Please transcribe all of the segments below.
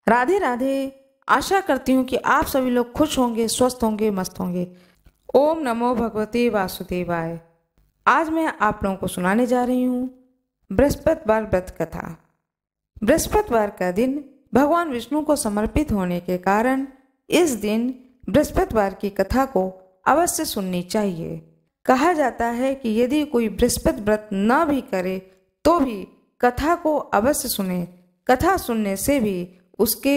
राधे राधे। आशा करती हूँ कि आप सभी लोग खुश होंगे, स्वस्थ होंगे, मस्त होंगे। ओम नमो भगवते वासुदेवाय। आज मैं आप लोगों को सुनाने जा रही हूँ बृहस्पतिवार व्रत कथा। बृहस्पतिवार का दिन भगवान विष्णु को समर्पित होने के कारण इस दिन बृहस्पतिवार की कथा को अवश्य सुननी चाहिए। कहा जाता है कि यदि कोई बृहस्पति व्रत न भी करे तो भी कथा को अवश्य सुने। कथा सुनने से भी उसके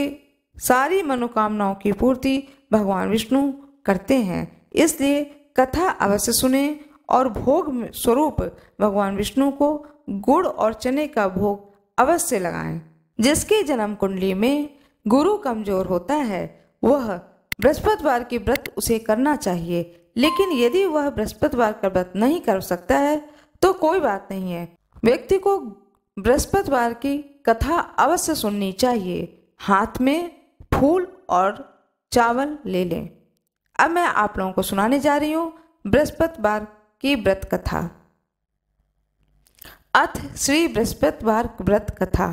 सारी मनोकामनाओं की पूर्ति भगवान विष्णु करते हैं। इसलिए कथा अवश्य सुने और भोग स्वरूप भगवान विष्णु को गुड़ और चने का भोग अवश्य लगाएं। जिसके जन्म कुंडली में गुरु कमजोर होता है वह बृहस्पतिवार के व्रत उसे करना चाहिए, लेकिन यदि वह बृहस्पतिवार का व्रत नहीं कर सकता है तो कोई बात नहीं है। व्यक्ति को बृहस्पतिवार की कथा अवश्य सुननी चाहिए। हाथ में फूल और चावल ले लें। अब मैं आप लोगों को सुनाने जा रही हूँ बृहस्पतिवार की व्रत कथा। अथ श्री बृहस्पतिवार व्रत कथा।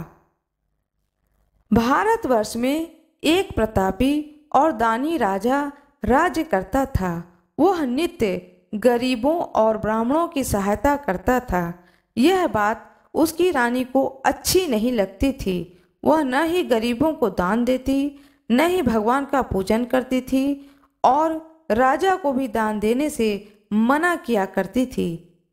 भारतवर्ष में एक प्रतापी और दानी राजा राज्य करता था। वह नित्य गरीबों और ब्राह्मणों की सहायता करता था। यह बात उसकी रानी को अच्छी नहीं लगती थी। वह न ही गरीबों को दान देती, न ही भगवान का पूजन करती थी और राजा को भी दान देने से मना किया करती थी।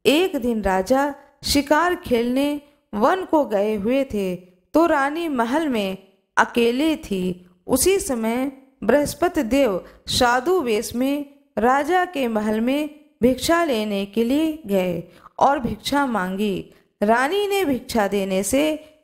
एक दिन राजा शिकार खेलने वन को गए हुए थे तो रानी महल में अकेले थी। उसी समय बृहस्पति देव साधु वेश में राजा के महल में भिक्षा लेने के लिए गए और भिक्षा मांगी। रानी ने भिक्षा देने से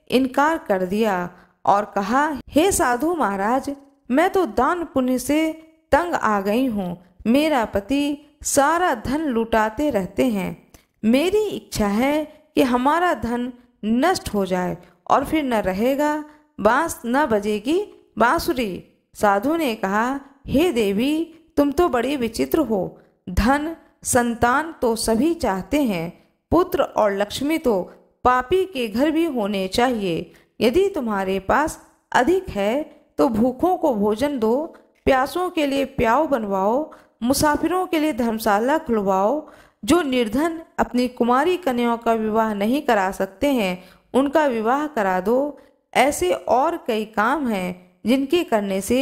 इनकार कर दिया और कहा, हे साधु महाराज, मैं तो दान पुण्य से तंग आ गई हूँ। मेरा पति सारा धन लुटाते रहते हैं। मेरी इच्छा है कि हमारा धन नष्ट हो जाए और फिर न रहेगा बांस न बजेगी बांसुरी। साधु ने कहा, हे देवी, तुम तो बड़ी विचित्र हो। धन संतान तो सभी चाहते हैं, पुत्र और लक्ष्मी तो पापी के घर भी होने चाहिए। यदि तुम्हारे पास अधिक है तो भूखों को भोजन दो, प्यासों के लिए प्याऊ बनवाओ, मुसाफिरों के लिए धर्मशाला खुलवाओ। जो निर्धन अपनी कुमारी कन्याओं का विवाह नहीं करा सकते हैं उनका विवाह करा दो। ऐसे और कई काम हैं जिनके करने से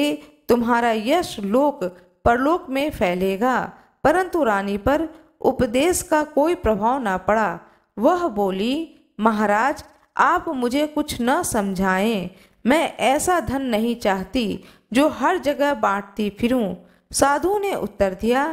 तुम्हारा यश लोक परलोक में फैलेगा। परंतु रानी पर उपदेश का कोई प्रभाव ना पड़ा। वह बोली, महाराज, आप मुझे कुछ न समझाएं। मैं ऐसा धन नहीं चाहती जो हर जगह बांटती फिरूं। साधु ने उत्तर दिया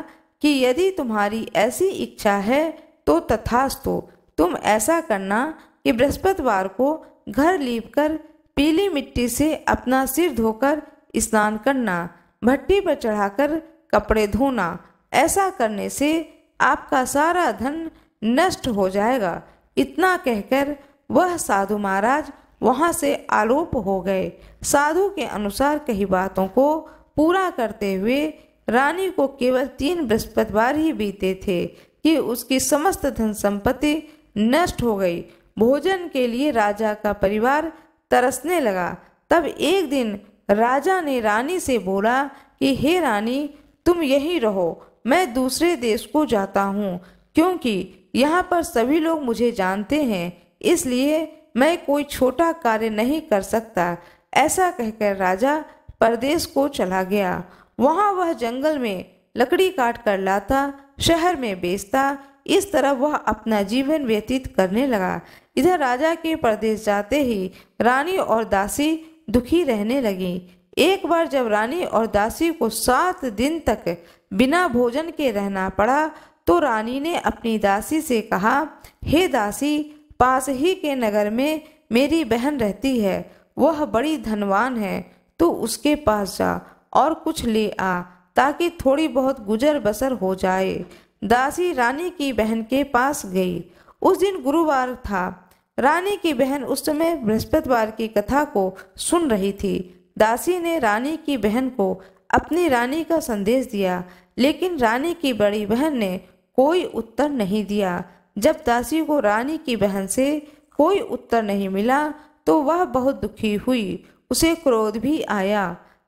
कि यदि तुम्हारी ऐसी इच्छा है तो तथास्तु। तुम ऐसा करना कि बृहस्पतिवार को घर लीपकर पीली मिट्टी से अपना सिर धोकर स्नान करना, भट्टी पर चढ़ाकर कपड़े धोना। ऐसा करने से आपका सारा धन नष्ट हो जाएगा। इतना कहकर वह साधु महाराज वहां से आलोप हो गए। साधु के अनुसार कही बातों को पूरा करते हुए रानी को केवल 3 बृहस्पतिवार ही बीते थे कि उसकी समस्त धन संपत्ति नष्ट हो गई। भोजन के लिए राजा का परिवार तरसने लगा। तब एक दिन राजा ने रानी से बोला कि हे रानी, तुम यहीं रहो, मैं दूसरे देश को जाता हूँ, क्योंकि यहाँ पर सभी लोग मुझे जानते हैं, इसलिए मैं कोई छोटा कार्य नहीं कर सकता। ऐसा कहकर राजा परदेश को चला गया। वहाँ वह जंगल में लकड़ी काट कर लाता, शहर में बेचता। इस तरह वह अपना जीवन व्यतीत करने लगा। इधर राजा के परदेश जाते ही रानी और दासी दुखी रहने लगी। एक बार जब रानी और दासी को 7 दिन तक बिना भोजन के रहना पड़ा तो रानी ने अपनी दासी से कहा, हे दासी, पास ही के नगर में मेरी बहन रहती है, वह बड़ी धनवान है, तो उसके पास जा और कुछ ले आ ताकि थोड़ी बहुत गुजर बसर हो जाए। दासी रानी की बहन के पास गई। उस दिन गुरुवार था। रानी की बहन उस समय बृहस्पतिवार की कथा को सुन रही थी। दासी ने रानी की बहन को अपनी रानी का संदेश दिया, लेकिन रानी की बड़ी बहन ने कोई उत्तर नहीं दिया। जब दासी को रानी की बहन से कोई उत्तर नहीं मिला तो वह बहुत दुखी हुई। उसे क्रोध भी आया।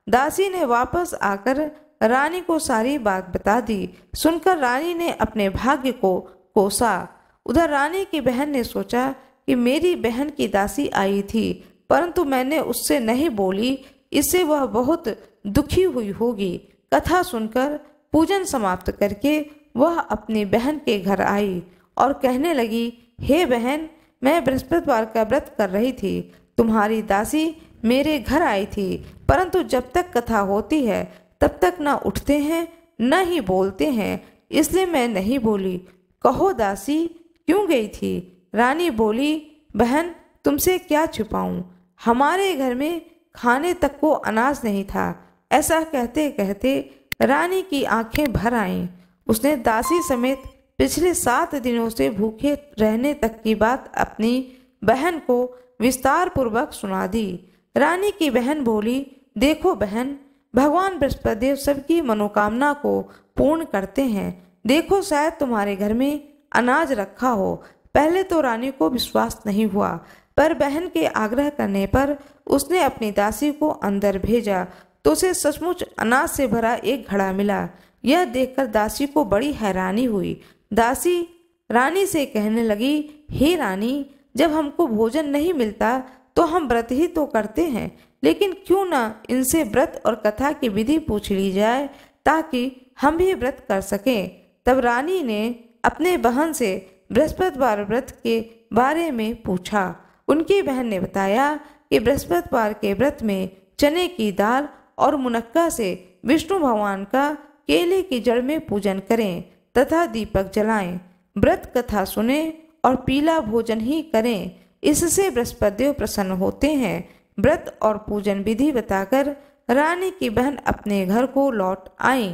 दासी ने वापस आकर रानी को सारी बात बता दी। सुनकर रानी ने अपने भाग्य को कोसा। उधर रानी की बहन ने सोचा कि मेरी बहन की दासी आई थी, परंतु मैंने उससे नहीं बोली, इससे वह बहुत दुखी हुई होगी। कथा सुनकर पूजन समाप्त करके वह अपनी बहन के घर आई और कहने लगी, हे बहन, मैं बृहस्पतिवार का व्रत कर रही थी। तुम्हारी दासी मेरे घर आई थी, परंतु जब तक कथा होती है तब तक न उठते हैं न ही बोलते हैं, इसलिए मैं नहीं बोली। कहो दासी, क्यों गई थी? रानी बोली, बहन, तुमसे क्या छुपाऊं, हमारे घर में खाने तक को अनाज नहीं था। ऐसा कहते कहते रानी की आंखें भर आईं। उसने दासी समेत पिछले 7 दिनों से भूखे रहने तक की बात अपनी बहन को विस्तार पूर्वक सुना दी। रानी की बहन बोली, देखो बहन, भगवान बृहस्पतिदेव सबकी मनोकामना को पूर्ण करते हैं। देखो, शायद तुम्हारे घर में अनाज रखा हो। पहले तो रानी को विश्वास नहीं हुआ, पर बहन के आग्रह करने पर उसने अपनी दासी को अंदर भेजा तो उसे सचमुच अनाज से भरा एक घड़ा मिला। यह देखकर दासी को बड़ी हैरानी हुई। दासी रानी से कहने लगी, हे रानी, जब हमको भोजन नहीं मिलता तो हम व्रत ही तो करते हैं, लेकिन क्यों ना इनसे व्रत और कथा की विधि पूछ ली जाए ताकि हम भी व्रत कर सकें। तब रानी ने अपने बहन से बृहस्पतिवार व्रत के बारे में पूछा। उनकी बहन ने बताया कि बृहस्पतिवार के व्रत में चने की दाल और मुनक्का से विष्णु भगवान का केले की जड़ में पूजन करें तथा दीपक जलाएं, व्रत कथा सुने और पीला भोजन ही करें, इससे बृहस्पतिदेव प्रसन्न होते हैं। व्रत और पूजन विधि बताकर रानी की बहन अपने घर को लौट आई।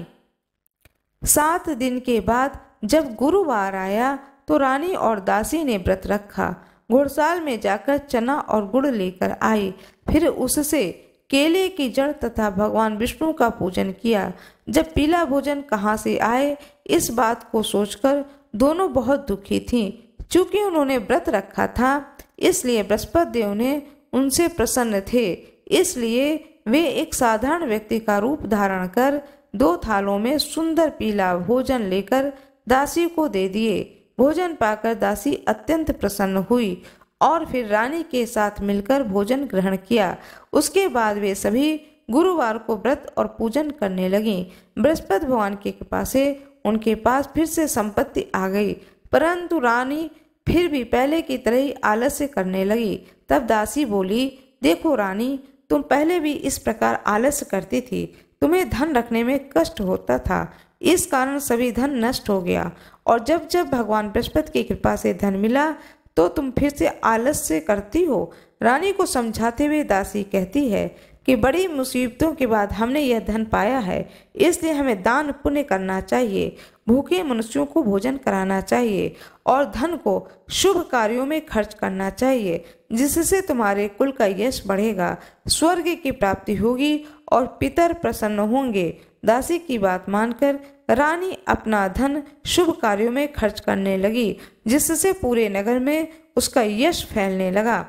7 दिन के बाद जब गुरुवार आया तो रानी और दासी ने व्रत रखा। घुड़साल में जाकर चना और गुड़ लेकर आई, फिर उससे केले की जड़ तथा भगवान विष्णु का पूजन किया। जब पीला भोजन कहाँ से आए, इस बात को सोचकर दोनों बहुत दुखी थीं। चूंकि उन्होंने व्रत रखा था, इसलिए बृहस्पति देव ने उनसे प्रसन्न थे, इसलिए वे एक साधारण व्यक्ति का रूप धारण कर 2 थालों में सुंदर पीला भोजन लेकर दासी को दे दिए। भोजन पाकर दासी अत्यंत प्रसन्न हुई और फिर रानी के साथ मिलकर भोजन ग्रहण किया। उसके बाद वे सभी गुरुवार को व्रत और पूजन करने लगीं। बृहस्पति भगवान की कृपा से उनके पास फिर से संपत्ति आ गई, परंतु रानी फिर भी पहले की तरह ही आलस्य करने लगी। तब दासी बोली, देखो रानी, तुम पहले भी इस प्रकार आलस्य करती थी, तुम्हें धन रखने में कष्ट होता था, इस कारण सभी धन नष्ट हो गया, और जब जब भगवान बृहस्पति की कृपा से धन मिला तो तुम फिर से आलस्य करती हो। रानी को समझाते हुए दासी कहती है कि बड़ी मुसीबतों के बाद हमने यह धन पाया है, इसलिए हमें दान पुण्य करना चाहिए, भूखे मनुष्यों को भोजन कराना चाहिए और धन को शुभ कार्यों में खर्च करना चाहिए, जिससे तुम्हारे कुल का यश बढ़ेगा, स्वर्ग की प्राप्ति होगी और पितर प्रसन्न होंगे। दासी की बात मानकर रानी अपना धन शुभ कार्यों में खर्च करने लगी, जिससे पूरे नगर में उसका यश फैलने लगा।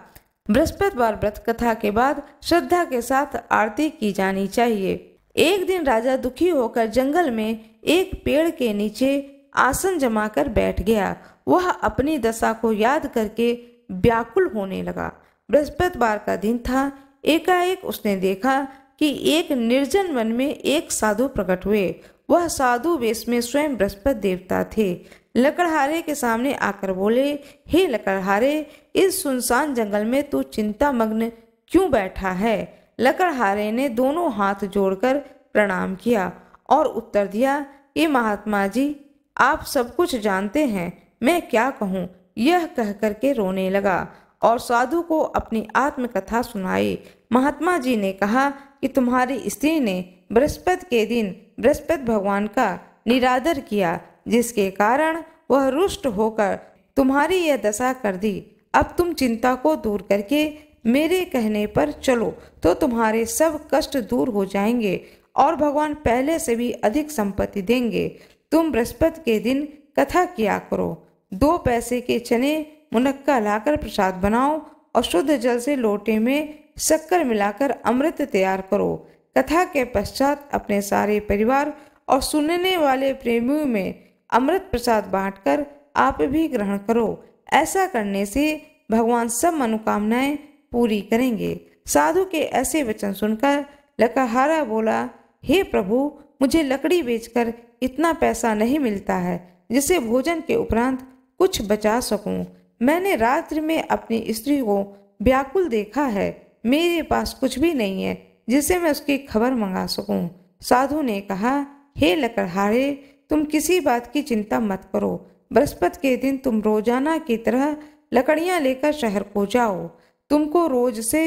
बृहस्पतिवार व्रत कथा के बाद श्रद्धा के साथ आरती की जानी चाहिए। एक दिन राजा दुखी होकर जंगल में एक पेड़ के नीचे आसन जमाकर बैठ गया। वह अपनी दशा को याद करके व्याकुल होने लगा। बृहस्पतिवार का दिन था। एकाएक उसने देखा कि एक निर्जन वन में एक साधु प्रकट हुए। वह साधु वेश में स्वयं बृहस्पति देवता थे। लकड़हारे के सामने आकर बोले, हे लकड़हारे, इस सुनसान जंगल में तू चिंता मग्न क्यों बैठा है? लकड़हारे ने दोनों हाथ जोड़कर प्रणाम किया और उत्तर दिया कि महात्मा जी, आप सब कुछ जानते हैं, मैं क्या कहूँ। यह कह करके रोने लगा और साधु को अपनी आत्मकथा सुनाई। महात्मा जी ने कहा कि तुम्हारी स्त्री ने बृहस्पति के दिन बृहस्पति भगवान का निरादर किया, जिसके कारण वह रुष्ट होकर तुम्हारी यह दशा कर दी। अब तुम चिंता को दूर करके मेरे कहने पर चलो तो तुम्हारे सब कष्ट दूर हो जाएंगे और भगवान पहले से भी अधिक संपत्ति देंगे। तुम बृहस्पति के दिन कथा किया करो। 2 पैसे के चने मुनक्का लाकर प्रसाद बनाओ और शुद्ध जल से लोटे में शक्कर मिलाकर अमृत तैयार करो। कथा के पश्चात अपने सारे परिवार और सुनने वाले प्रेमियों में अमृत प्रसाद बांटकर आप भी ग्रहण करो। ऐसा करने से भगवान सब मनोकामनाएं पूरी करेंगे। साधु के ऐसे वचन सुनकर लकड़हारा बोला, हे प्रभु, मुझे लकड़ी बेचकर इतना पैसा नहीं मिलता है जिससे भोजन के उपरांत कुछ बचा सकूं। मैंने रात्रि में अपनी स्त्री को व्याकुल देखा है। मेरे पास कुछ भी नहीं है जिससे मैं उसकी खबर मंगा सकूं। साधु ने कहा, हे लकड़हारे, तुम किसी बात की चिंता मत करो। बृहस्पति के दिन तुम रोजाना की तरह लकड़ियां लेकर शहर को जाओ। तुमको रोज से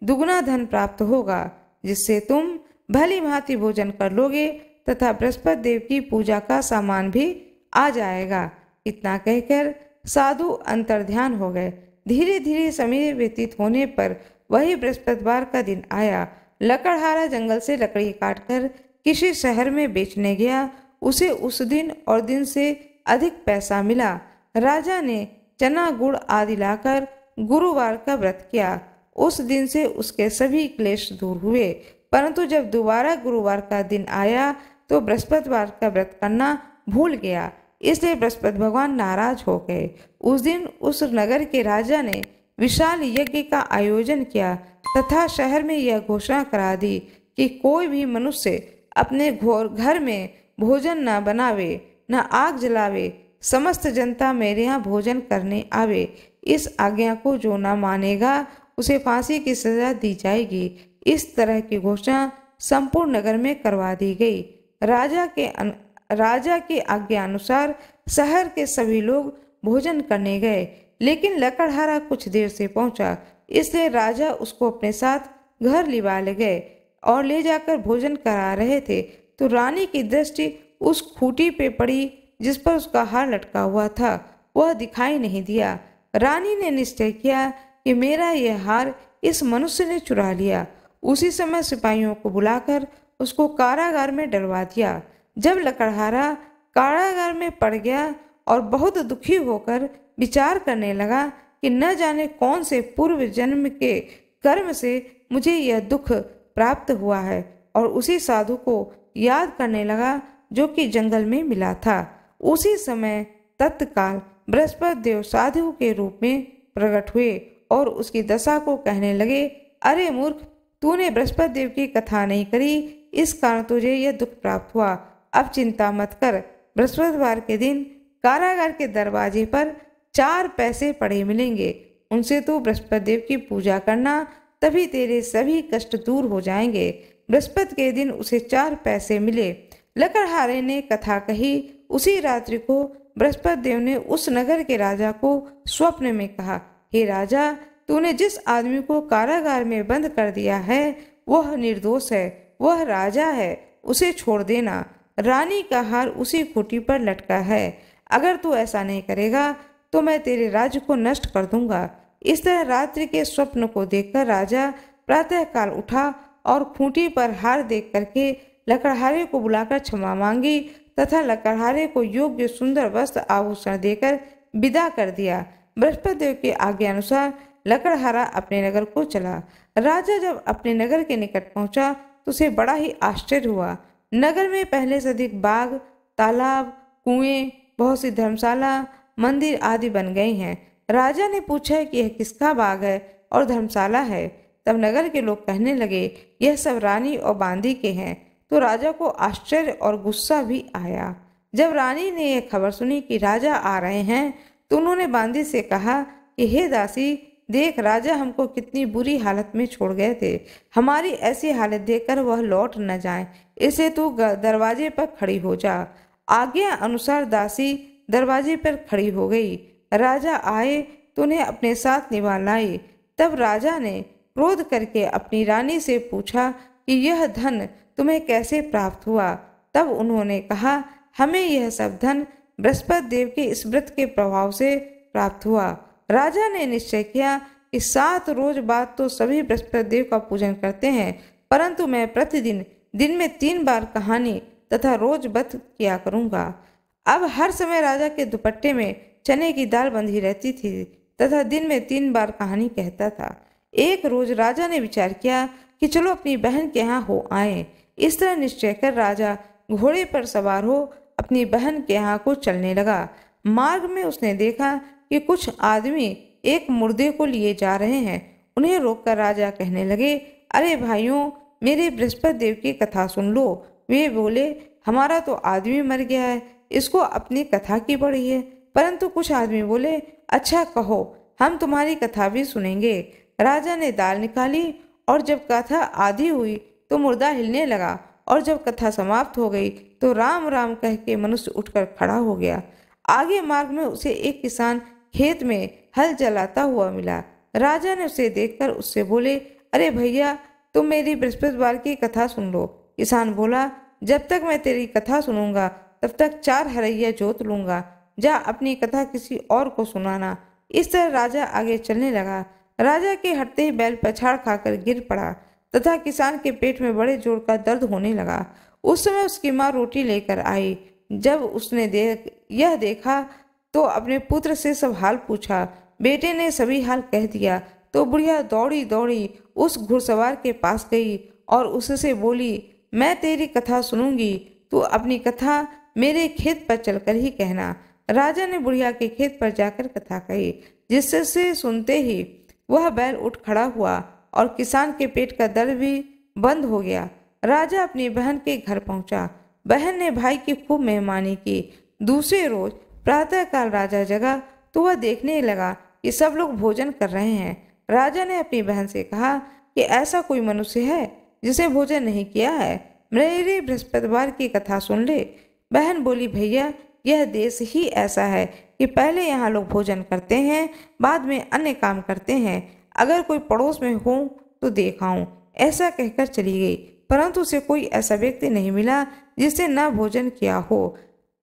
दुगना धन प्राप्त होगा, जिससे तुम भली भांति भोजन कर लोगे तथा बृहस्पति देव की पूजा का सामान भी आ जाएगा। इतना कहकर साधु अंतर्ध्यान हो गए। धीरे धीरे समय व्यतीत होने पर वही बृहस्पतिवार का दिन आया। लकड़हारा जंगल से लकड़ी काटकर किसी शहर में बेचने गया। उसे उस दिन और दिन से अधिक पैसा मिला। राजा ने चना गुड़ आदि लाकर गुरुवार का व्रत किया। उस दिन से उसके सभी क्लेश दूर हुए। परंतु जब दोबारा गुरुवार का दिन आया तो बृहस्पतिवार का व्रत करना भूल गया। इसलिए बृहस्पति भगवान नाराज हो गए। उस दिन उस नगर के राजा ने विशाल यज्ञ का आयोजन किया तथा शहर में यह घोषणा करा दी कि कोई भी मनुष्य अपने घर में भोजन न बनावे, न आग जलावे। समस्त जनता मेरे यहाँ भोजन करने आवे। इस आज्ञा को जो न मानेगा उसे फांसी की सजा दी जाएगी। इस तरह की घोषणा संपूर्ण नगर में करवा दी गई। राजा के आज्ञा अनुसार शहर के सभी लोग भोजन करने गए, लेकिन लकड़हारा कुछ देर से पहुंचा। इसलिए राजा उसको अपने साथ घर लिवा ले गए और ले जाकर भोजन करा रहे थे तो रानी की दृष्टि उस खूंटी पे पड़ी जिस पर उसका हार लटका हुआ था। वह दिखाई नहीं दिया। रानी ने निश्चय किया कि मेरा यह हार इस मनुष्य ने चुरा लिया। उसी समय सिपाहियों को बुलाकर उसको कारागार में डलवा दिया। जब लकड़हारा कारागार में पड़ गया और बहुत दुखी होकर विचार करने लगा कि न जाने कौन से पूर्व जन्म के कर्म से मुझे यह दुख प्राप्त हुआ है, और उसी साधु को याद करने लगा जो कि जंगल में मिला था। उसी समय तत्काल बृहस्पति देव साधु के रूप में प्रकट हुए और उसकी दशा को कहने लगे, अरे मूर्ख, तूने बृहस्पति देव की कथा नहीं करी, इस कारण तुझे यह दुख प्राप्त हुआ। अब चिंता मत कर। बृहस्पतिवार के दिन कारागार के दरवाजे पर 4 पैसे पड़े मिलेंगे। उनसे तू बृहस्पति देव की पूजा करना, तभी तेरे सभी कष्ट दूर हो जाएंगे। बृहस्पति के दिन उसे 4 पैसे मिले। लकड़हारे ने कथा कही। उसी रात्रि को बृहस्पति देव ने उस नगर के राजा को स्वप्न में कहा, हे राजा, तूने जिस आदमी को कारागार में बंद कर दिया है वह निर्दोष है, वह राजा है, उसे छोड़ देना। रानी का हार उसी खूंटी पर लटका है। अगर तू ऐसा नहीं करेगा तो मैं तेरे राज्य को नष्ट कर दूंगा। इस तरह रात्रि के स्वप्न को देखकर राजा प्रातःकाल उठा और खूंटी पर हार देख करके लकड़हारे को बुलाकर क्षमा मांगी तथा लकड़हारे को योग्य सुंदर वस्त्र आभूषण देकर विदा कर दिया। बृहस्पति देव के आज्ञा अनुसार लकड़हारा अपने नगर को चला। राजा जब अपने नगर के निकट पहुंचा तो उसे बड़ा ही आश्चर्य हुआ। नगर में पहले से अधिक बाग, तालाब, कुएं, बहुत सी धर्मशाला, मंदिर आदि बन गए हैं। राजा ने पूछा कि यह किसका बाग है और धर्मशाला है। तब नगर के लोग कहने लगे, यह सब रानी और बांदी के हैं। तो राजा को आश्चर्य और गुस्सा भी आया। जब रानी ने यह खबर सुनी कि राजा आ रहे हैं तो उन्होंने बांदी से कहा कि हे दासी, देख, राजा हमको कितनी बुरी हालत में छोड़ गए थे। हमारी ऐसी हालत देखकर वह लौट न जाए, इसलिए तू दरवाजे पर खड़ी हो जा। आज्ञा अनुसार दासी दरवाजे पर खड़ी हो गई। राजा आए तो उन्हें अपने साथ निभा लाई। तब राजा ने क्रोध करके अपनी रानी से पूछा कि यह धन तुम्हें कैसे प्राप्त हुआ। तब उन्होंने कहा, हमें यह सब धन बृहस्पति देव के इस व्रत के प्रभाव से प्राप्त हुआ। राजा ने निश्चय किया कि 7 रोज बाद तो सभी बृहस्पति देव का पूजन करते हैं, परंतु मैं प्रतिदिन दिन में 3 बार कहानी तथा रोज व्रत किया करूंगा। अब हर समय राजा के दुपट्टे में चने की दाल बंधी रहती थी तथा दिन में 3 बार कहानी कहता था। एक रोज राजा ने विचार किया कि चलो अपनी बहन के यहाँ हो आए। इस तरह निश्चय कर राजा घोड़े पर सवार हो अपनी बहन के यहाँ को चलने लगा। मार्ग में उसने देखा कि कुछ आदमी एक मुर्दे को लिए जा रहे हैं। उन्हें रोककर राजा कहने लगे, अरे भाइयों, मेरे बृहस्पति देव की कथा सुन लो। वे बोले, हमारा तो आदमी मर गया है, इसको अपनी कथा की पड़ी है। परंतु कुछ आदमी बोले, अच्छा कहो, हम तुम्हारी कथा भी सुनेंगे। राजा ने दाल निकाली और जब कथा आधी हुई तो मुर्दा हिलने लगा, और जब कथा समाप्त हो गई तो राम राम कह के मनुष्य उठकर खड़ा हो गया। आगे मार्ग में उसे एक किसान खेत में हल चलाता हुआ मिला। राजा ने उसे देखकर उससे बोले, अरे भैया, तुम मेरी बृहस्पतिवार की कथा सुन लो। किसान बोला, जब तक मैं तेरी कथा सुनूंगा तब तक 4 हरैया जोत लूंगा। जा अपनी कथा किसी और को सुनाना। इस तरह राजा आगे चलने लगा। राजा के हटते ही बैल पछाड़ खाकर गिर पड़ा तथा किसान के पेट में बड़े जोर का दर्द होने लगा। उस समय उसकी माँ रोटी लेकर आई। जब उसने यह देखा तो अपने पुत्र से सब हाल पूछा। बेटे ने सभी हाल कह दिया तो बुढ़िया दौड़ी दौड़ी उस घुड़सवार के पास गई और उससे बोली, मैं तेरी कथा सुनूंगी, तू अपनी कथा मेरे खेत पर चलकर ही कहना। राजा ने बुढ़िया के खेत पर जाकर कथा कही, जिससे सुनते ही वह बैल उठ खड़ा हुआ और किसान के पेट का दर्द भी बंद हो गया। राजा अपनी बहन के घर पहुंचा। बहन ने भाई की खूब मेहमानी की। दूसरे रोज प्रातःकाल राजा जगा तो वह देखने लगा कि सब लोग भोजन कर रहे हैं। राजा ने अपनी बहन से कहा कि ऐसा कोई मनुष्य है जिसे भोजन नहीं किया है, मेरे बृहस्पतिवार की कथा सुन ले। बहन बोली, भैया, यह देश ही ऐसा है कि पहले यहाँ लोग भोजन करते हैं, बाद में अन्य काम करते हैं। अगर कोई पड़ोस में हो तो देखाऊं। ऐसा कहकर चली गई, परंतु उसे कोई ऐसा व्यक्ति नहीं मिला जिसने न भोजन किया हो।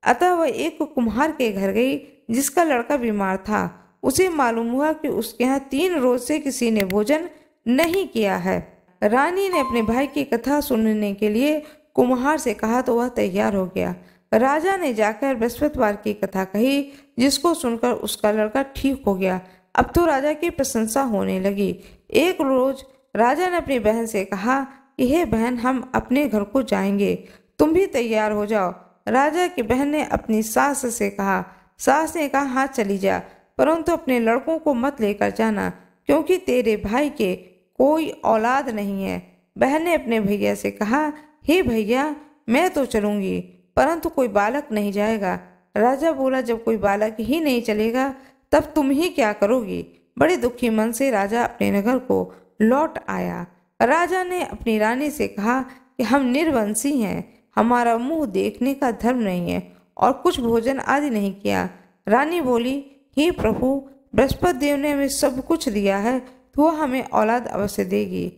अतः वह एक कुम्हार के घर गई जिसका लड़का बीमार था। उसे मालूम हुआ कि उसके यहाँ 3 रोज से किसी ने भोजन नहीं किया है। रानी ने अपने भाई की कथा सुनने के लिए कुम्हार से कहा तो वह तैयार हो गया। राजा ने जाकर बृहस्पतिवार की कथा कही, जिसको सुनकर उसका लड़का ठीक हो गया। अब तो राजा की प्रशंसा होने लगी। एक रोज राजा ने अपनी बहन से कहा कि हे बहन, हम अपने घर को जाएंगे, तुम भी तैयार हो जाओ। राजा की बहन ने अपनी सास से कहा। सास ने कहा, हाँ चली जा, परंतु अपने लड़कों को मत लेकर जाना, क्योंकि तेरे भाई के कोई औलाद नहीं है। बहन ने अपने भैया से कहा, हे भैया, मैं तो चलूंगी, परंतु कोई बालक नहीं जाएगा। राजा बोला, जब कोई बालक ही नहीं चलेगा तब तुम ही क्या करोगी। बड़े दुखी मन से राजा अपने नगर को लौट आया। राजा ने अपनी रानी से कहा कि हम निर्वंशी हैं, हमारा मुंह देखने का धर्म नहीं है और कुछ भोजन आदि नहीं किया। रानी बोली, हे प्रभु, बृहस्पति देव ने हमें सब कुछ दिया है तो वह हमें औलाद अवश्य देगी।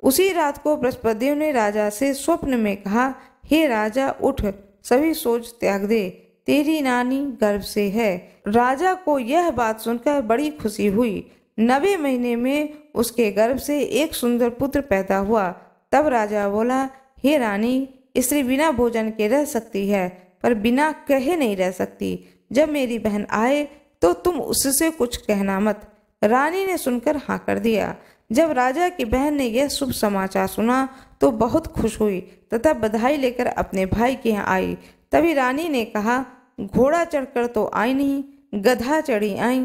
उसी रात को बृहस्पति देव ने राजा से स्वप्न में कहा, हे राजा, उठ, सभी सोच त्याग दे, तेरी नानी गर्भ से है। राजा को यह बात सुनकर बड़ी खुशी हुई। 90 महीने में उसके गर्भ से एक सुंदर पुत्र पैदा हुआ। तब राजा बोला, हे रानी, स्त्री बिना भोजन के रह सकती है, पर बिना कहे नहीं रह सकती। जब मेरी बहन आए तो तुम उससे कुछ कहना मत। रानी ने सुनकर हाँ कर दिया। जब राजा की बहन ने यह शुभ समाचार सुना तो बहुत खुश हुई तथा बधाई लेकर अपने भाई के यहाँ आई। तभी रानी ने कहा, घोड़ा चढ़कर तो आई नहीं, गधा चढ़ी आई।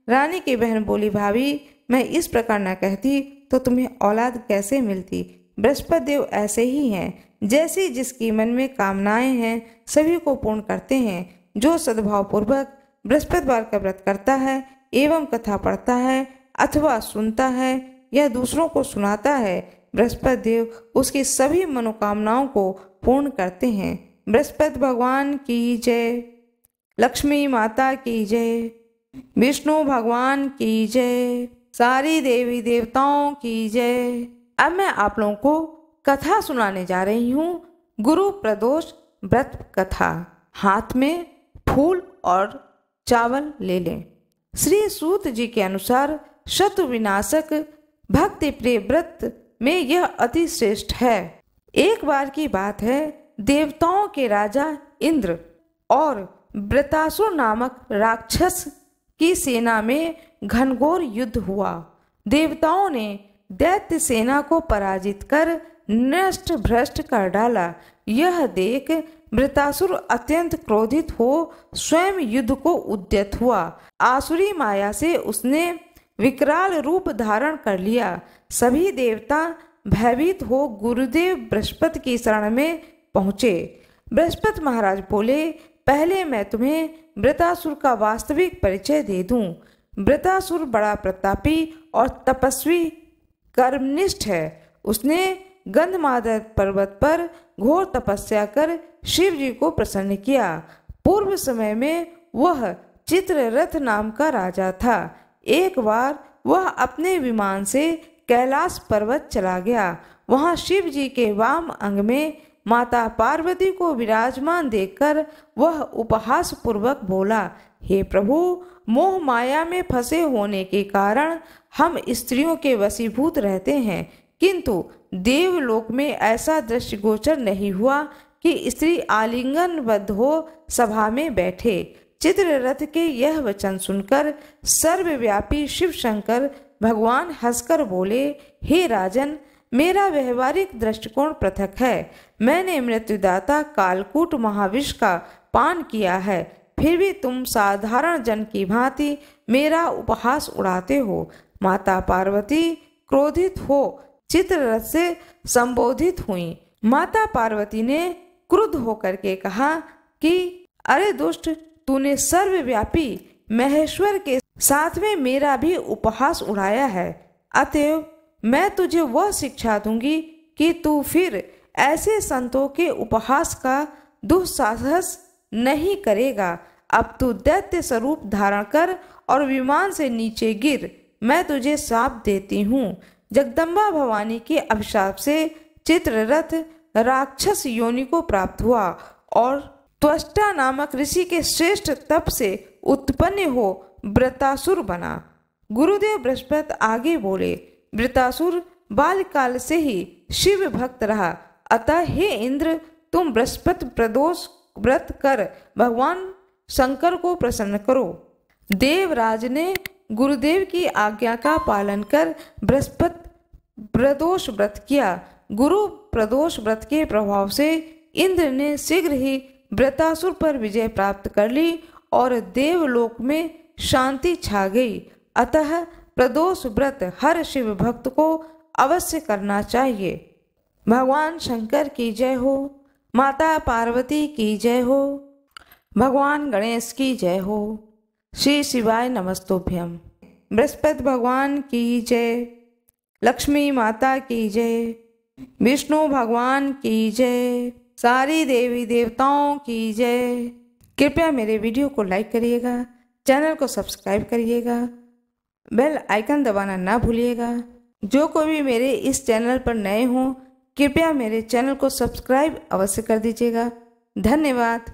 रानी की बहन बोली, भाभी, मैं इस प्रकार न कहती तो तुम्हें औलाद कैसे मिलती। बृहस्पति देव ऐसे ही हैं, जैसी जिसकी मन में कामनाएं हैं सभी को पूर्ण करते हैं। जो सद्भाव पूर्वक बृहस्पतिवार का व्रत करता है एवं कथा पढ़ता है अथवा सुनता है या दूसरों को सुनाता है, बृहस्पति देव उसकी सभी मनोकामनाओं को पूर्ण करते हैं। बृहस्पति भगवान की जय, लक्ष्मी माता की जय, विष्णु भगवान की जय, सारी देवी देवताओं की जय। अब मैं आप लोगों को कथा सुनाने जा रही हूँ, गुरु प्रदोष व्रत कथा। हाथ में फूल और चावल ले लें। श्री सूत जी के अनुसार शत्रु विनाशक भक्ति प्रिय व्रत में यह अति श्रेष्ठ है। एक बार की बात है, देवताओं के राजा इंद्र और वृतासुर नामक राक्षस की सेना में घनघोर युद्ध हुआ। देवताओं ने दैत्य सेना को पराजित कर नष्ट भ्रष्ट कर डाला। यह देख वृत्रासुर अत्यंत क्रोधित हो स्वयं युद्ध को उद्यत हुआ। आसुरी माया से उसने विकराल रूप धारण कर लिया। सभी देवता भयभीत हो गुरुदेव बृहस्पति की शरण में पहुँचे। बृहस्पति महाराज बोले, पहले मैं तुम्हें वृत्रासुर का वास्तविक परिचय दे दूं। वृत्रासुर बड़ा प्रतापी और तपस्वी कर्मनिष्ठ है। उसने गंधमादन पर्वत पर घोर तपस्या कर शिव जी को प्रसन्न किया। पूर्व समय में वह चित्ररथ नाम का राजा था। एक बार वह अपने विमान से कैलाश पर्वत चला गया। वहां शिव जी के वाम अंग में माता पार्वती को विराजमान देखकर वह उपहास पूर्वक बोला, हे प्रभु, मोह माया में फंसे होने के कारण हम स्त्रियों के वशीभूत रहते हैं, किंतु देवलोक में ऐसा दृष्टिगोचर नहीं हुआ कि स्त्री आलिंगनबद्ध हो सभा में बैठे। चित्ररथ के यह वचन सुनकर सर्वव्यापी शिव शंकर भगवान हंसकर बोले, हे राजन, मेरा व्यवहारिक दृष्टिकोण पृथक है। मैंने मृत्युदाता कालकूट महाविष का पान किया है, फिर भी तुम साधारण जन की भांति मेरा उपहास उड़ाते हो। माता पार्वती क्रोधित हो चित्ररथ से संबोधित हुई। माता पार्वती ने क्रुद्ध होकर के कहा कि अरे दुष्ट, तूने सर्वव्यापी महेश्वर के साथ में मेरा भी उपहास उड़ाया है। अतएव मैं तुझे वह शिक्षा दूंगी कि तू फिर ऐसे संतों के उपहास का दुस्साहस नहीं करेगा। अब तू दैत्य स्वरूप धारण कर और विमान से नीचे गिर। मैं तुझे शाप देती हूँ। जगदम्बा भवानी के अभिशाप से चित्ररथ राक्षस योनि को प्राप्त हुआ और त्वष्टा नामक ऋषि के श्रेष्ठ तप से उत्पन्न हो वृत्रासुर बना। गुरुदेव बृहस्पति आगे बोले, वृत्रासुर बाल्यकाल से ही शिव भक्त रहा, अतः हे इंद्र, तुम बृहस्पति प्रदोष व्रत कर भगवान शंकर को प्रसन्न करो। देवराज ने गुरुदेव की आज्ञा का पालन कर बृहस्पति प्रदोष व्रत किया। गुरु प्रदोष व्रत के प्रभाव से इंद्र ने शीघ्र ही वृत्रासुर पर विजय प्राप्त कर ली और देवलोक में शांति छा गई। अतः प्रदोष व्रत हर शिव भक्त को अवश्य करना चाहिए। भगवान शंकर की जय हो, माता पार्वती की जय हो, भगवान गणेश की जय हो। श्री शिवाय नमस्तुभ्यम। बृहस्पति भगवान की जय, लक्ष्मी माता की जय, विष्णु भगवान की जय, सारी देवी देवताओं की जय। कृपया मेरे वीडियो को लाइक करिएगा, चैनल को सब्सक्राइब करिएगा, बेल आइकन दबाना ना भूलिएगा। जो कोई भी मेरे इस चैनल पर नए हों, कृपया मेरे चैनल को सब्सक्राइब अवश्य कर दीजिएगा। धन्यवाद।